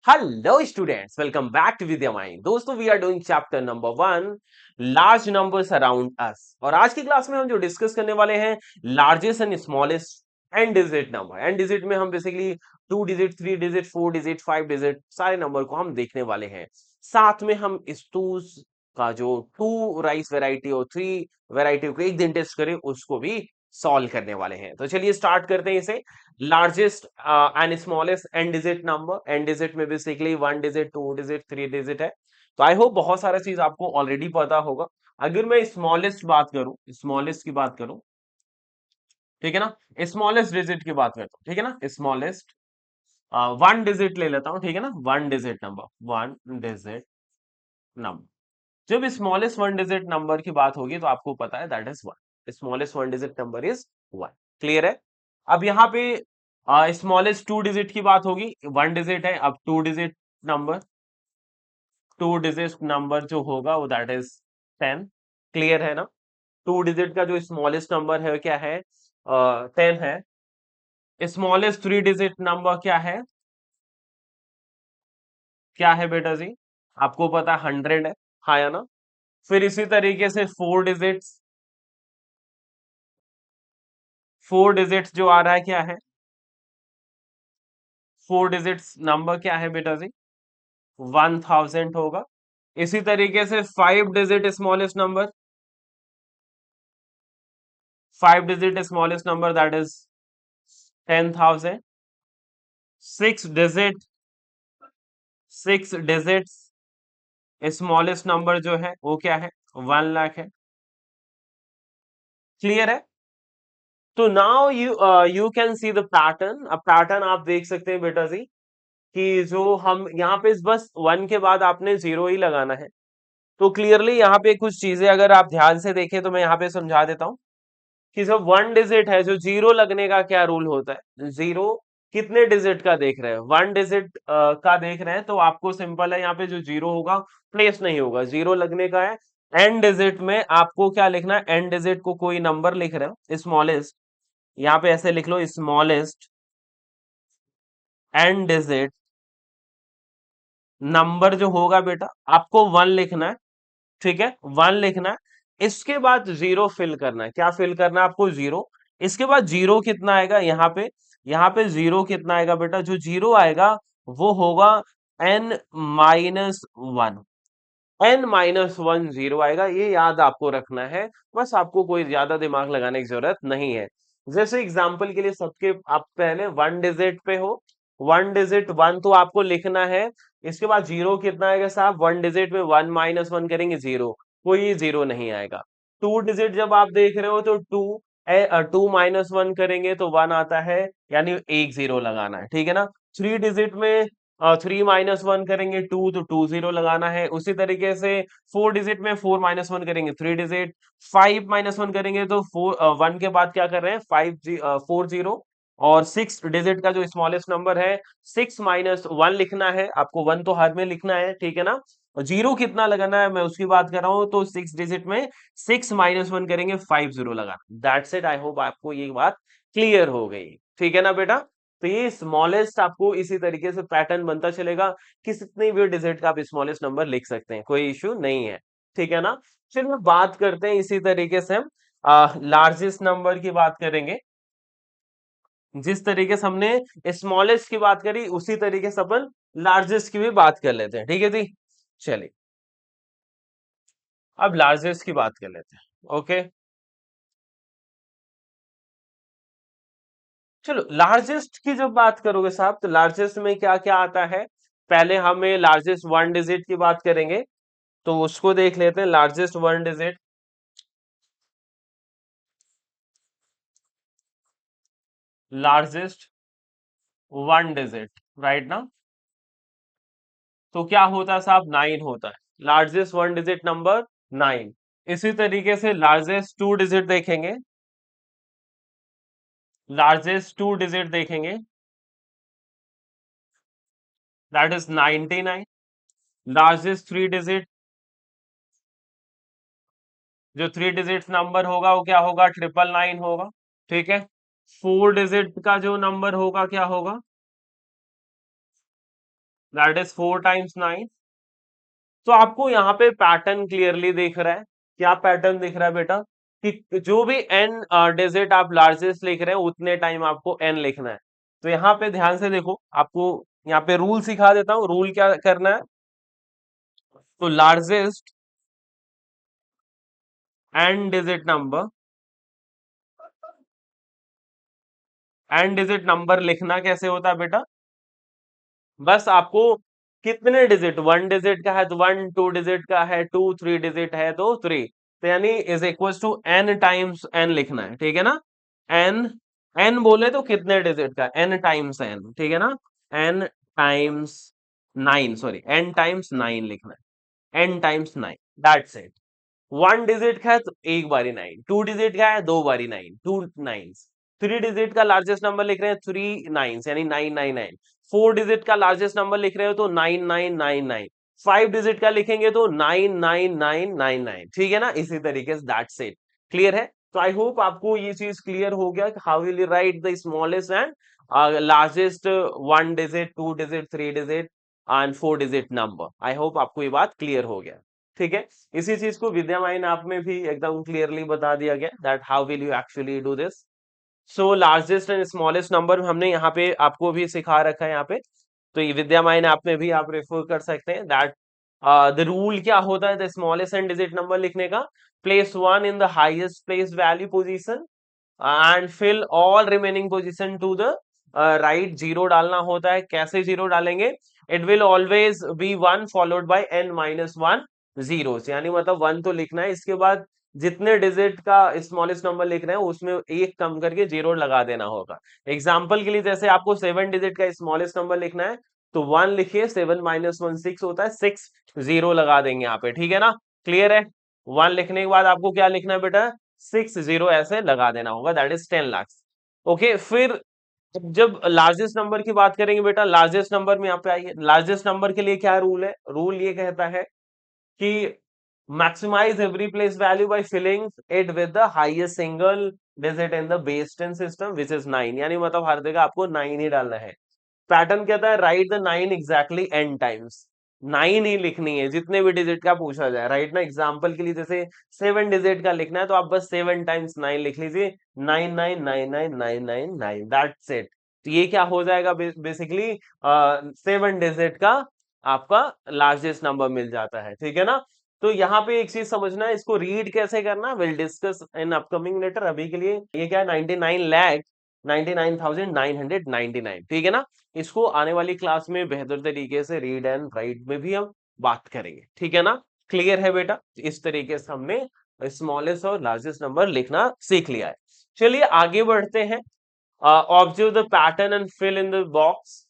Hello students, welcome back to Vidya mind. दोस्तों, we are doing chapter number 1, large numbers around us. और आज की class में हम जो डिस्कस करने वाले हैं, largest and smallest n digit number. And digit में हम basically 2 digit, 3 digit, 4 digit, 5 digit सारे नंबर को हम देखने वाले हैं। साथ में हम इस टूज का जो 2 राइस वेराइटी और 3 वेराइटी को एक दिन टेस्ट करें, उसको भी सॉल्व करने वाले हैं। तो चलिए स्टार्ट करते हैं इसे। Largest and smallest n digit number. N digit में बेसिकली 1 डिजिट, 2 डिजिट, 3 डिजिट है। तो आई होप बहुत सारा चीज आपको ऑलरेडी पता होगा। अगर मैं स्मॉलेस्ट बात करूं, स्मॉलेस्ट की बात करूं, ठीक है ना, स्मॉलेस्ट डिजिट की बात करता हूं, ठीक है ना, स्मॉलेस्ट 1 डिजिट ले लेता हूं, ठीक है ना, 1 डिजिट नंबर, 1 डिजिट नंबर। जब स्मॉलेस्ट 1 डिजिट नंबर की बात होगी तो आपको पता है that is 1। Smallest 1 digit number is 1। Clear है? अब यहाँ पे स्मॉलेस्ट 2 डिजिट की बात होगी। 1 डिजिट है, अब 2 डिजिट नंबर, 2 डिजिट नंबर जो होगा वो दैट इज 10। क्लियर है ना? 2 डिजिट का जो स्मॉलेस्ट नंबर है वो क्या है? 10 है। स्मॉलेस्ट 3 डिजिट नंबर क्या है? क्या है बेटा जी? आपको पता है 100 है। हाँ या ना? फिर इसी तरीके से 4 डिजिट्स जो आ रहा है क्या है? 4 डिजिट्स नंबर क्या है बेटा जी? 1000 होगा। इसी तरीके से 5 digit smallest number, 5 digit smallest number that is 10,000। 6 digit, 6 digits smallest number जो है वो क्या है? 1 लाख है। क्लियर है? तो now you can see the pattern. अब पैटर्न आप देख सकते हैं बेटा जी कि जो हम यहाँ पे बस 1 के बाद आपने 0 ही लगाना है। तो क्लियरली यहाँ पे कुछ चीजें अगर आप ध्यान से देखें तो मैं यहाँ पे समझा देता हूँ कि जब 1 डिजिट है, जो 0 लगने का क्या रूल होता है? 0 कितने डिजिट का देख रहे हैं? 1 डिजिट का देख रहे हैं तो आपको सिंपल है, यहाँ पे जो 0 होगा प्लेस नहीं होगा, 0 लगने का है। एन डिजिट में आपको क्या लिखना है? एन डिजिट को कोई नंबर लिख रहे हो स्मॉलेस्ट, यहाँ पे ऐसे लिख लो, स्मॉलेस्ट एन डिजिट नंबर जो होगा बेटा आपको 1 लिखना है। ठीक है, 1 लिखना है। इसके बाद 0 फिल करना है। क्या फिल करना है आपको? 0। इसके बाद 0 कितना आएगा यहाँ पे? यहाँ पे 0 कितना आएगा बेटा? जो 0 आएगा वो होगा n माइनस 1। n माइनस 1 0 आएगा, ये याद आपको रखना है। बस आपको कोई ज्यादा दिमाग लगाने की जरूरत नहीं है। जैसे एग्जांपल के लिए सबके आप पहले 1 डिजिट पे हो, 1 डिजिट 1 तो आपको लिखना है। इसके बाद 0 कितना आएगा साहब? 1 डिजिट में 1 माइनस 1 करेंगे 0, कोई 0 नहीं आएगा। 2 डिजिट जब आप देख रहे हो तो 2 माइनस 1 करेंगे तो 1 आता है, यानी एक 0 लगाना है। ठीक है ना? 3 डिजिट में 3 माइनस 1 करेंगे 2, तो 2 0 लगाना है। उसी तरीके से 4 डिजिट में 4 माइनस 1 करेंगे 3 डिजिट, 5 माइनस 1 करेंगे तो 1 के बाद क्या कर रहे हैं? 4 0। और 6 डिजिट का जो स्मॉलेस्ट नंबर है, 6 माइनस 1 लिखना है आपको, 1 तो हर में लिखना है, ठीक है ना? और 0 कितना लगाना है मैं उसकी बात कर रहा हूं। तो 6 डिजिट में 6 माइनस 1 करेंगे 5 0 लगाना। That's it. आई होप आपको ये बात क्लियर हो गई। ठीक है ना बेटा? तो ये स्मॉलेस्ट आपको इसी तरीके से पैटर्न बनता चलेगा कि कितने भी डिजिट का आप स्मॉलेस्ट नंबर लिख सकते हैं, कोई इश्यू नहीं है। ठीक है ना? चलिए बात करते हैं इसी तरीके से हम लार्जेस्ट नंबर की बात करेंगे। जिस तरीके से हमने स्मॉलेस्ट की बात करी उसी तरीके से अपन लार्जेस्ट की भी बात कर लेते हैं। ठीक है जी? चलिए अब लार्जेस्ट की बात कर लेते हैं। ओके, चलो लार्जेस्ट की जब बात करोगे साहब तो लार्जेस्ट में क्या क्या आता है? पहले हमें लार्जेस्ट 1 डिजिट की बात करेंगे, तो उसको देख लेते हैं। Largest 1 digit, largest 1 digit, right ना? तो क्या होता है साहब? 9 होता है। Largest 1 digit number 9। इसी तरीके से लार्जेस्ट 2 डिजिट देखेंगे, लार्जेस्ट 2 डिजिट देखेंगे दैट इज 99। लार्जेस्ट 3 डिजिट, जो 3 डिजिट नंबर होगा वो क्या होगा? 999 होगा। ठीक है? 4 डिजिट का जो नंबर होगा क्या होगा? That is 4 times 9। तो आपको यहाँ पे पैटर्न क्लियरली दिख रहा है। क्या पैटर्न दिख रहा है बेटा? कि जो भी एन डिजिट आप लार्जेस्ट लिख रहे हैं उतने टाइम आपको एन लिखना है। तो यहाँ पे ध्यान से देखो, आपको यहाँ पे रूल सिखा देता हूँ। रूल क्या करना है? तो largest n digit number, n digit number लिखना कैसे होता है बेटा? बस आपको कितने डिजिट, वन डिजिट का है तो वन, टू डिजिट का है टू, थ्री डिजिट है तो थ्री, तो यानी is equal to n times n लिखना है, ठीक है ना? एन, एन बोले तो कितने डिजिट का, एन टाइम्स एन, ठीक है ना? N times nine, sorry n times nine लिखना है, n times nine, that's it. One digit का है तो एक बारी नाइन, टू डिजिट का है दो बारी nine, two nines. Three digit का लार्जेस्ट नंबर लिख रहे हैं थ्री नाइन्स यानी 999। फोर डिजिट का लार्जेस्ट नंबर लिख रहे हो तो 9999। फाइव डिजिट का लिखेंगे तो 99999, ठीक है ना? इसी तरीके से दैट्स इट। क्लियर है? तो आई होप आपको ये चीज क्लियर हो गया कि how will you right the smallest and largest one digit, two digit, three digit and four digit number. I hope आपको ये बात क्लियर हो गया। ठीक है? इसी चीज को विद्यामाइन ऐप में भी एकदम क्लियरली बता दिया गया that how will you actually do this. So largest and smallest number हमने यहाँ पे आपको भी सिखा रखा है यहाँ पे। तो ये विद्यामाइन ऐप में भी आप रेफर कर सकते हैं दैट द रूल क्या होता है the smallest n digit number लिखने का। Place one in the highest place value position and fill all remaining position to the right. Zero डालना होता है। कैसे जीरो डालेंगे? It will always be one followed by n minus one zero, यानी मतलब one तो लिखना है, इसके बाद जितने डिजिट का स्मॉलेस्ट नंबर लिख रहे हैं उसमें एक कम करके जीरो लगा देना होगा। एग्जाम्पल के लिए जैसे आपको सेवन डिजिट का स्मॉलेस्ट नंबर लिखना है तो वन लिखिए, सेवन माइनस वन सिक्स होता है, सिक्स जीरो लगा देंगे यहाँ पे, ठीक है ना? क्लियर है? वन लिखने के बाद आपको क्या लिखना है बेटा? सिक्स जीरो ऐसे लगा देना होगा, दैट इज 10 लाख। ओके, फिर जब लार्जेस्ट नंबर की बात करेंगे बेटा, लार्जेस्ट नंबर में यहाँ पे आइए। लार्जेस्ट नंबर के लिए क्या रूल है? रूल ये कहता है कि maximize every place value by filling it with the highest single digit in the base 10 system which is 9, यानी मतलब हर जगह आपको 9 ही डालना है। पैटर्न कहता है right the 9 exactly n times, 9 ही लिखनी है जितने भी डिजिट का पूछा जाए, राइट ना? एग्जांपल के लिए जैसे सेवन डिजिट का लिखना है तो आप बस सेवन टाइम्स 9 लिख लीजिए, 9999999, दैट्स इट। तो ये क्या हो जाएगा? बेसिकली सेवन डिजिट का आपका लार्जेस्ट नंबर मिल जाता है, ठीक है ना? तो यहाँ पे एक चीज समझना है, इसको रीड कैसे करना will discuss in upcoming later. अभी के लिए ये क्या है? 99,99,999, ठीक है ना? इसको आने वाली क्लास में बेहतर तरीके से रीड एंड राइट में भी हम बात करेंगे, ठीक है ना? क्लियर है बेटा? इस तरीके से हमने स्मॉलेस्ट और लार्जेस्ट नंबर लिखना सीख लिया है। चलिए आगे बढ़ते हैं। Observe the pattern and fill in the box,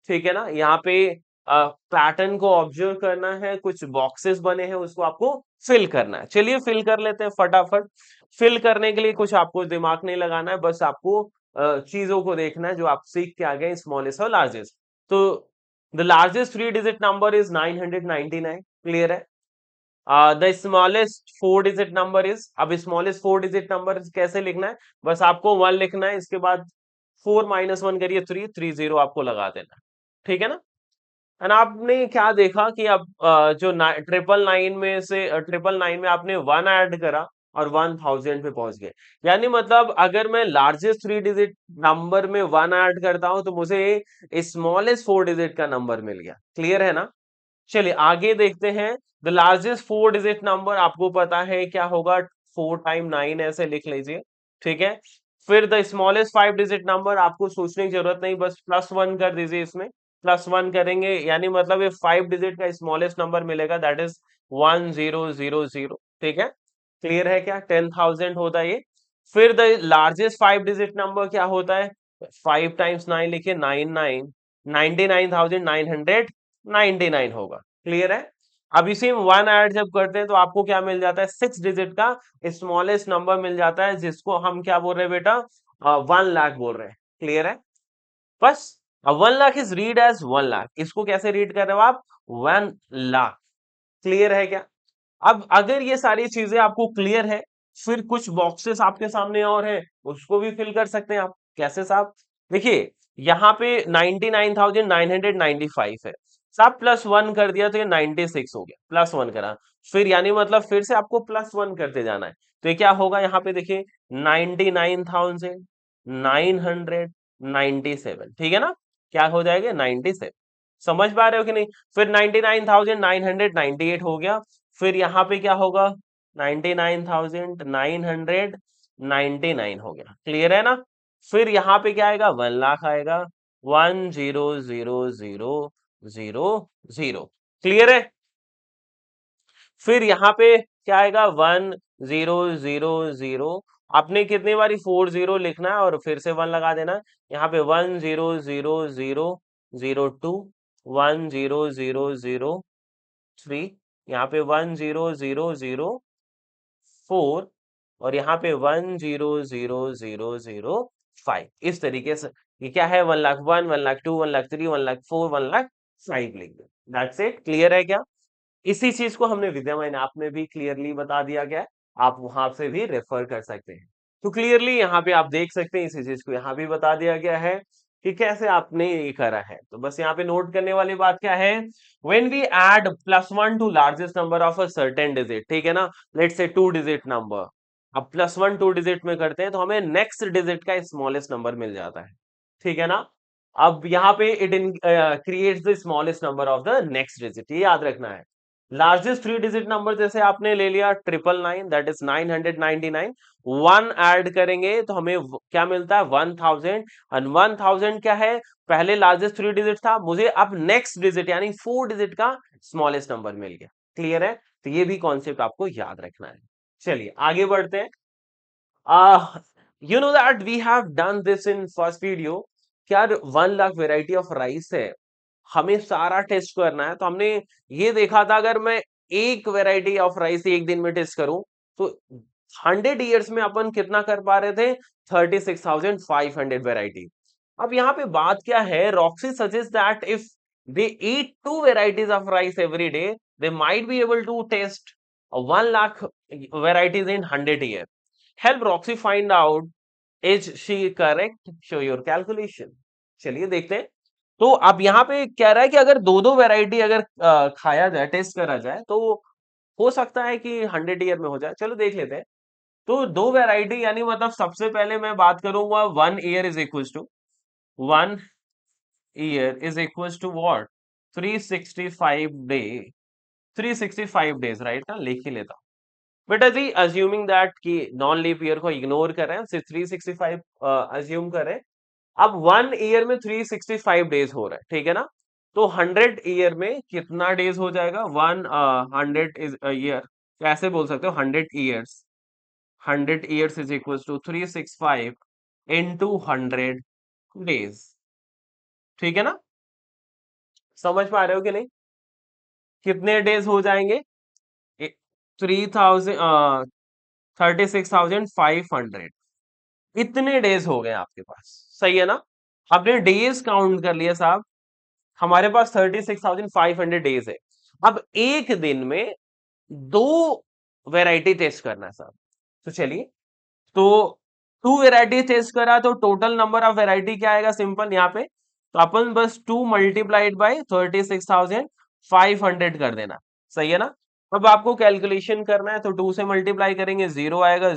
ठीक है ना? यहाँ पे पैटर्न को ऑब्जर्व करना है, कुछ बॉक्सेस बने हैं उसको आपको फिल करना है। चलिए फिल कर लेते हैं फटाफट। फिल करने के लिए कुछ आपको दिमाग नहीं लगाना है, बस आपको चीजों को देखना है जो आप सीख के आ गए, स्मॉलेस्ट और लार्जेस्ट। तो the largest three digit number is 999, clear है? The smallest four digit number is, अब स्मॉलेस्ट फोर डिजिट नंबर कैसे लिखना है? बस आपको वन लिखना है, इसके बाद फोर माइनस वन करिए थ्री, थ्री जीरो आपको लगा देना है, ठीक है ना? एंड आपने क्या देखा कि अब जो ट्रिपल नाइन में से ट्रिपल नाइन में आपने वन ऐड करा और 1000 पे पहुंच गए, यानी मतलब अगर मैं लार्जेस्ट थ्री डिजिट नंबर में वन ऐड करता हूं तो मुझे स्मॉलेस्ट फोर डिजिट का नंबर मिल गया। क्लियर है ना? चलिए आगे देखते हैं। The largest four digit number आपको पता है क्या होगा? फोर टाइम नाइन ऐसे लिख लीजिए, ठीक है? फिर the smallest five digit number आपको सोचने की जरूरत नहीं, बस प्लस वन कर दीजिए इसमें। प्लस वन करेंगे यानी मतलब ये फाइव डिजिट का स्मॉलेस्ट नंबर मिलेगा, दैट इज 1000, ठीक है? क्लियर है क्या? 10,000 होता है ये। फिर the largest five digit number क्या होता है? फाइव टाइम्स नाइन लिखिए, नाइन नाइन, 99,999 होगा। क्लियर है? अब इसी में वन ऐड जब करते हैं तो आपको क्या मिल जाता है? सिक्स डिजिट का स्मॉलेस्ट नंबर मिल जाता है, जिसको हम क्या बोल रहे हैं बेटा? 1 लाख बोल रहे हैं। क्लियर है? बस। अब 1 lakh is read as 1 lakh, इसको कैसे रीड कर रहे हो आप? 1 लाख। क्लियर है क्या? अब अगर ये सारी चीजें आपको क्लियर है, फिर कुछ बॉक्सेस आपके सामने और है, उसको भी फिल कर सकते हैं आप। कैसे साहब? देखिए यहाँ पे 99,995 है, साहब +1 कर दिया तो ये 96 हो गया, +1 करा, फिर यानी मतलब फिर से आपको +1 करते जाना है, तो ये क्या होगा यहाँ पे देखिए 99,997, ठीक है ना, क्या हो जाएगा 97, समझ पा रहे हो कि नहीं। फिर 99,998 हो गया, फिर यहाँ पे क्या होगा 99,999 हो गया, क्लियर है ना। फिर यहाँ पे क्या आएगा 1 लाख आएगा, 100000, क्लियर है। फिर यहाँ पे क्या आएगा 1000, आपने कितनी बारी 40 लिखना है और फिर से 1 लगा देना है। यहाँ पे 100002, 100003, यहाँ पे 100004, और यहाँ पे 100005, इस तरीके से ये क्या है 1 लाख 1, 1 लाख 2, 1 लाख 3, 1 लाख 4, 1 लाख 5 लिख दो, दैट्स इट, क्लियर है क्या। इसी चीज को हमने विद्यामय ऐप में भी क्लियरली बता दिया गया है, आप वहां से भी रेफर कर सकते हैं। तो क्लियरली यहाँ पे आप देख सकते हैं, इसी चीज को यहाँ भी बता दिया गया है कि कैसे आपने ये करा है। तो बस यहाँ पे नोट करने वाली बात क्या है, when we add +1 to largest number of a certain digit, ठीक है ना, लेट्स से 2 डिजिट नंबर, अब +1 2 डिजिट में करते हैं तो हमें नेक्स्ट डिजिट का स्मॉलेस्ट नंबर मिल जाता है, ठीक है ना। अब यहाँ पे it creates the smallest number of the next digit, ये याद रखना है। लार्जेस्ट 3 डिजिट नंबर जैसे आपने ले लिया 999, दैट इज 999, 1 ऐड करेंगे तो हमें क्या मिलता है 1000, और 1000 क्या है, पहले लार्जेस्ट 3 डिजिट था, मुझे अब नेक्स्ट डिजिट यानी 4 डिजिट का स्मॉलेस्ट नंबर मिल गया, क्लियर है। तो ये भी कॉन्सेप्ट आपको याद रखना है। चलिए आगे बढ़ते हैं। You know that we have done this in first video, क्या 1 लाख वेराइटी ऑफ राइस है, हमें सारा टेस्ट करना है, तो हमने ये देखा था अगर मैं एक वेराइटी ऑफ राइस एक दिन में टेस्ट करूं तो 100 ईयर्स में अपन कितना कर पा रहे थे 36,500 वेराइटी। अब यहाँ पे बात क्या है, Roxy suggest that if they eat 2 varieties of rice every day they might be able to taste 1 lakh varieties in 100 year. Help Roxy find out is she correct, show your calculation. चलिए देखते हैं। तो अब यहाँ पे कह रहा है कि अगर दो दो वैरायटी अगर खाया जाए, टेस्ट करा जाए, तो हो सकता है कि 100 ईयर में हो जाए। चलो देख लेते हैं। तो दो वैरायटी यानी मतलब सबसे पहले मैं बात करूंगा 1 year is equal to what 365 day, 365 days, right ना, लिख ही लेता हूँ बेटा जी। अज्यूमिंग दैट कि नॉन लीप ईयर को इग्नोर करें, सिर्फ 365 अज्यूम करें। अब 1 ईयर में 365 डेज हो रहा है, ठीक है ना। तो 100 ईयर में कितना डेज हो जाएगा, 100 इज ईयर, कैसे बोल सकते हो 100 years, 100 years is equal to 365 into 100 days, ठीक है ना, समझ पा रहे हो कि नहीं, कितने डेज हो जाएंगे 3000, 36,500, इतने डेज हो गए आपके पास, सही है ना। आपने डेज काउंट कर लिया साहब, हमारे पास 36,500 डेज है। अब एक दिन में दो वैरायटी टेस्ट करना है साहब, तो चलिए, तो 2 वैरायटी टेस्ट करा तो टोटल नंबर ऑफ वैरायटी क्या आएगा, सिंपल यहाँ पे, तो अपन बस 2 × 36,500 कर देना, सही है ना। अब आपको कैलकुलेशन करना है तो 2 से मल्टीप्लाई करेंगे, 0 आएगा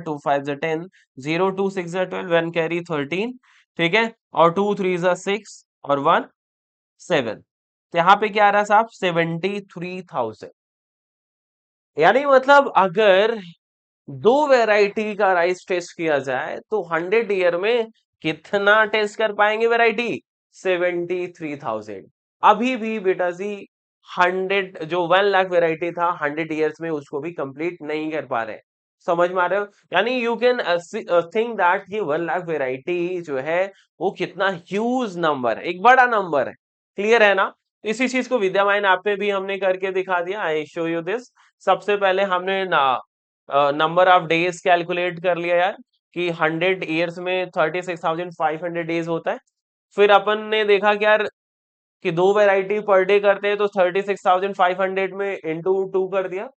2 5 10, 0 2 6 12, 1 कैरी 13, ठीक है, और 2 3 6 और 1 7, तो यहाँ पे क्या आ रहा है साहब 73,000। यानी मतलब अगर दो वैरायटी का राइस टेस्ट किया जाए तो 100 ईयर में कितना टेस्ट कर पाएंगे वैरायटी 73,000। अभी भी बेटा जी 100 जो 1 लाख वैरायटी था 100 ईयर्स में उसको भी कंप्लीट नहीं कर पा रहे, समझ में आ रहे हो। यानी यू कैन थिंक दैट ये 1 लाख वैरायटी जो है वो कितना ह्यूज नंबर है, एक बड़ा नंबर है, क्लियर है ना। इसी चीज को विद्यामाइन ऐप पे भी हमने करके दिखा दिया, आई शो यू दिस। सबसे पहले हमने ना नंबर ऑफ डेज कैलकुलेट कर लिया यार कि 100 ईयर्स में 36,500 डेज होता है। फिर अपन ने देखा कि यार कि दो वैरायटी पर डे करते हैं तो 36,500 में इंटू 2 कर दिया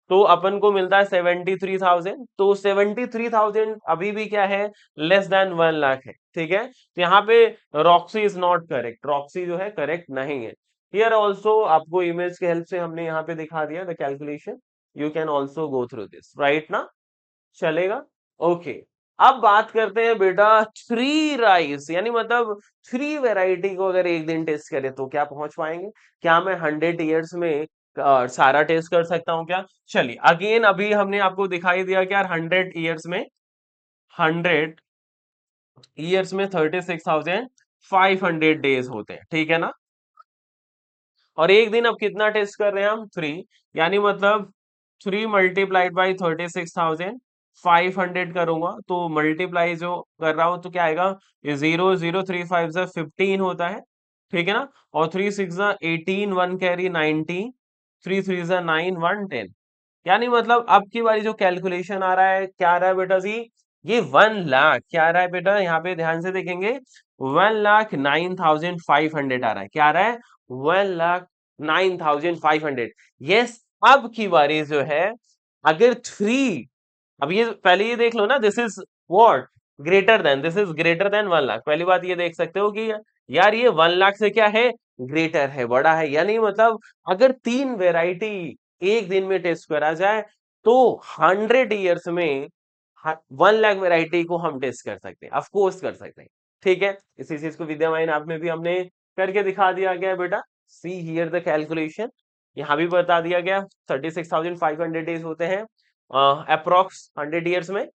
तो अपन को मिलता है 73,000। तो 73,000 अभी भी क्या है लेस देन 1 लाख है, ठीक है। तो यहाँ पे Roxy is not correct, Roxy जो है करेक्ट नहीं है, हियर ऑल्सो आपको इमेज के हेल्प से हमने यहाँ पे दिखा दिया the calculation, you can also go through this, right ना? चलेगा। ओके। अब बात करते हैं बेटा थ्री राइस, यानी मतलब थ्री वैरायटी को अगर एक दिन टेस्ट करें तो क्या पहुंच पाएंगे? क्या मैं 100 ईयर्स में सारा टेस्ट कर सकता हूँ क्या? चलिए अगेन, अभी हमने आपको दिखाई दिया कि यार 100 ईयर्स में 36,500 डेज होते हैं, ठीक है ना? और एक दिन अब कितना टेस्ट कर रहे हैं हम? थ्री। यानी मतलब 3 × 36,500 करूंगा तो मल्टीप्लाई जो कर रहा हूं तो क्या आएगा? ये 0 0 3 5 15 होता है, ठीक है ना? और 3 6 18, 1 कैरी 19, 3 3 9 1 10। यानी मतलब अब की बारी जो कैलकुलेशन आ रहा है, क्या आ रहा है बेटा जी? ये 1 लाख क्या आ रहा है बेटा? यहाँ पे ध्यान से देखेंगे, 1,09,500 आ रहा है। क्या आ रहा है? 1,09,500। यस। अब की बारी जो है, अगर थ्री, अब ये पहले ये देख लो ना, this is what, greater than, this is greater than 1 lakh. पहली बात ये देख सकते हो कि यार ये 1 लाख से क्या है? ग्रेटर है, बड़ा है। यानी मतलब अगर तीन वेराइटी एक दिन में टेस्ट करा जाए तो 100 ईयर्स में 1 लाख वैरायटी को हम टेस्ट कर सकते हैं, ऑफ कोर्स कर सकते हैं। ठीक है, इसी चीज को विद्या माइन आप में भी हमने करके दिखा दिया गया है बेटा। सी हियर द कैलकुलेशन, यहाँ भी बता दिया गया 36,500 डेज होते हैं अप्रोक्स 100 ईयर्स में।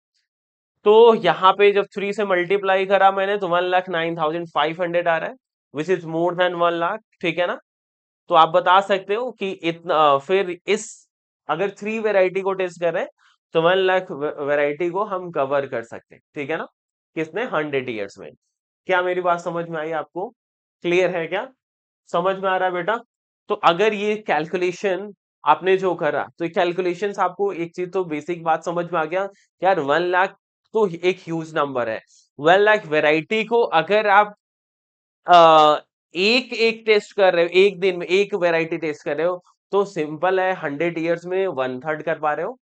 तो यहाँ पे जब थ्री से मल्टीप्लाई करा मैंने तो 1,09,500 आ रहा है, which is more than 1 lakh, ठीक है ना? तो आप बता सकते हो कि इतना फिर इस, अगर थ्री वेराइटी को टेस्ट कर रहे हैं तो 1 लाख वेराइटी को हम कवर कर सकते हैं, ठीक है ना? किसने? 100 ईयर्स में। क्या मेरी बात समझ में आई आपको? क्लियर है क्या? समझ में आ रहा है बेटा? तो अगर ये कैलकुलेशन आपने जो करा, तो कैलकुलेशंस आपको एक चीज तो बेसिक बात समझ में आ गया, यार 1 लाख तो एक ह्यूज नंबर है। 1 लाख वैरायटी को अगर आप एक एक टेस्ट कर रहे हो, एक दिन में एक वैरायटी टेस्ट कर रहे हो, तो सिंपल है, 100 ईयर्स में 1/3 कर पा रहे हो।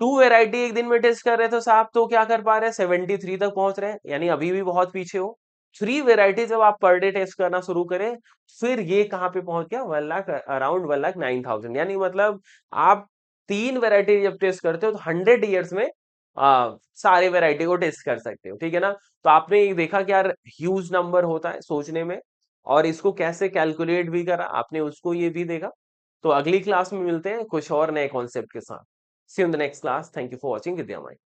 टू वैरायटी एक दिन में टेस्ट कर रहे थे साहब, तो क्या कर पा रहे हैं? 73 तक पहुंच रहे हैं, यानी अभी भी बहुत पीछे हो। थ्री वैरायटी जब आप पर डे टेस्ट करना शुरू करें, फिर ये कहां पे पहुंच गया? 1 लाख, अराउंड 1,09,000। यानी मतलब आप तीन वैरायटी जब टेस्ट करते हो तो 100 ईयर्स में सारे वैरायटी को टेस्ट कर सकते हो, ठीक है ना? तो आपने ये देखा कि यार ह्यूज नंबर होता है सोचने में, और इसको कैसे कैलकुलेट भी करा आपने, उसको ये भी देखा। तो अगली क्लास में मिलते हैं कुछ और नए कॉन्सेप्ट के साथ। See you in the next class. Thank you for watching Vidya Mind.